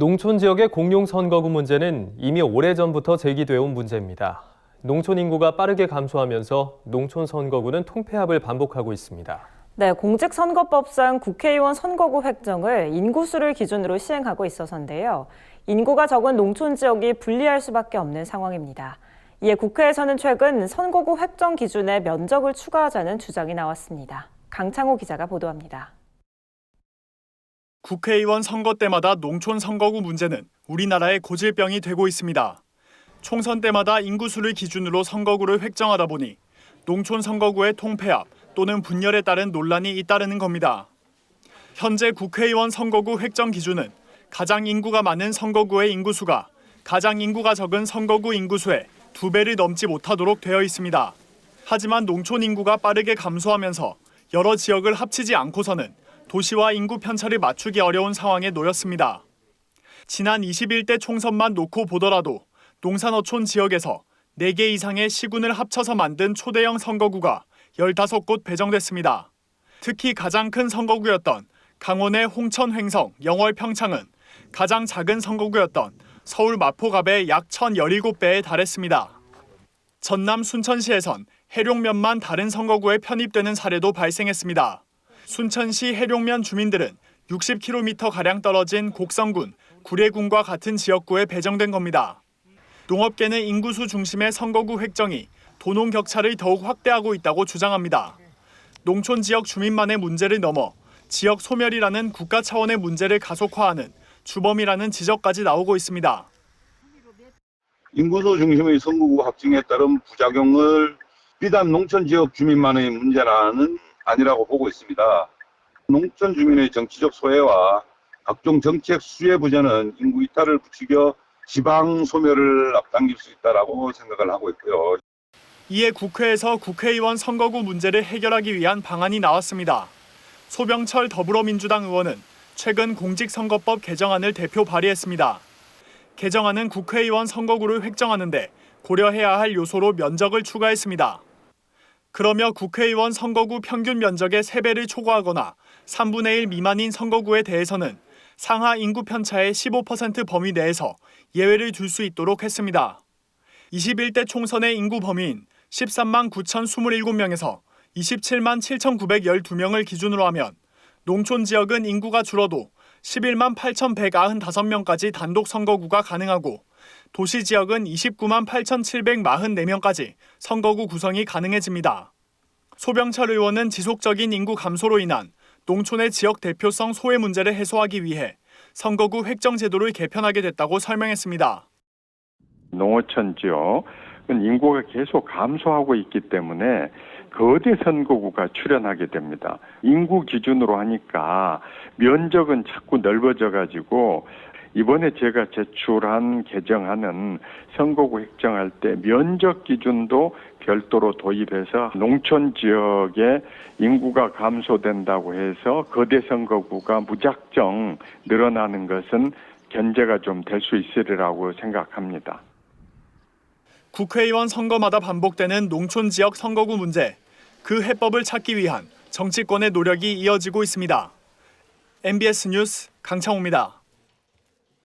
농촌 지역의 공용 선거구 문제는 이미 오래전부터 제기되어 온 문제입니다. 농촌 인구가 빠르게 감소하면서 농촌 선거구는 통폐합을 반복하고 있습니다. 네, 공직선거법상 국회의원 선거구 획정을 인구수를 기준으로 시행하고 있어서인데요. 인구가 적은 농촌 지역이 불리할 수밖에 없는 상황입니다. 이에 국회에서는 최근 선거구 획정 기준에 면적을 추가하자는 주장이 나왔습니다. 강창호 기자가 보도합니다. 국회의원 선거 때마다 농촌 선거구 문제는 우리나라의 고질병이 되고 있습니다. 총선 때마다 인구수를 기준으로 선거구를 획정하다 보니 농촌 선거구의 통폐합 또는 분열에 따른 논란이 잇따르는 겁니다. 현재 국회의원 선거구 획정 기준은 가장 인구가 많은 선거구의 인구수가 가장 인구가 적은 선거구 인구수의 2배를 넘지 못하도록 되어 있습니다. 하지만 농촌 인구가 빠르게 감소하면서 여러 지역을 합치지 않고서는 도시와 인구 편차를 맞추기 어려운 상황에 놓였습니다. 지난 21대 총선만 놓고 보더라도 농산어촌 지역에서 4개 이상의 시군을 합쳐서 만든 초대형 선거구가 15곳 배정됐습니다. 특히 가장 큰 선거구였던 강원의 홍천 횡성, 영월 평창은 가장 작은 선거구였던 서울 마포갑의 약 1,017배에 달했습니다. 전남 순천시에선 해룡면만 다른 선거구에 편입되는 사례도 발생했습니다. 순천시 해룡면 주민들은 60km가량 떨어진 곡성군, 구례군과 같은 지역구에 배정된 겁니다. 농업계는 인구수 중심의 선거구 획정이 도농 격차를 더욱 확대하고 있다고 주장합니다. 농촌 지역 주민만의 문제를 넘어 지역 소멸이라는 국가 차원의 문제를 가속화하는 주범이라는 지적까지 나오고 있습니다. 인구수 중심의 선거구 확정에 따른 부작용을 비단 농촌 지역 주민만의 문제는 아니라고 보고 있습니다. 농촌 주민의 정치적 소외와 각종 정책 수혜 부재는 인구 이탈을 부추겨 지방 소멸을 앞당길 수 있다고 생각을 하고 있고요. 이에 국회에서 국회의원 선거구 문제를 해결하기 위한 방안이 나왔습니다. 소병철 더불어민주당 의원은 최근 공직선거법 개정안을 대표 발의했습니다. 개정안은 국회의원 선거구를 획정하는데 고려해야 할 요소로 면적을 추가했습니다. 그러며 국회의원 선거구 평균 면적의 3배를 초과하거나 3분의 1 미만인 선거구에 대해서는 상하 인구 편차의 15% 범위 내에서 예외를 둘 수 있도록 했습니다. 21대 총선의 인구 범위인 13만 9,027명에서 27만 7,912명을 기준으로 하면 농촌 지역은 인구가 줄어도 11만 8,195명까지 단독 선거구가 가능하고 도시 지역은 29만 8,744명까지 선거구 구성이 가능해집니다. 소병철 의원은 지속적인 인구 감소로 인한 농촌의 지역 대표성 소외 문제를 해소하기 위해 선거구 획정 제도를 개편하게 됐다고 설명했습니다. 농어촌 지역은 인구가 계속 감소하고 있기 때문에 거대 선거구가 출현하게 됩니다. 인구 기준으로 하니까 면적은 자꾸 넓어져 가지고 이번에 제가 제출한 개정안은 선거구 획정할 때 면적 기준도 별도로 도입해서 농촌 지역에 인구가 감소된다고 해서 거대 선거구가 무작정 늘어나는 것은 견제가 좀 될 수 있으리라고 생각합니다. 국회의원 선거마다 반복되는 농촌 지역 선거구 문제, 그 해법을 찾기 위한 정치권의 노력이 이어지고 있습니다. MBS 뉴스 강창호입니다.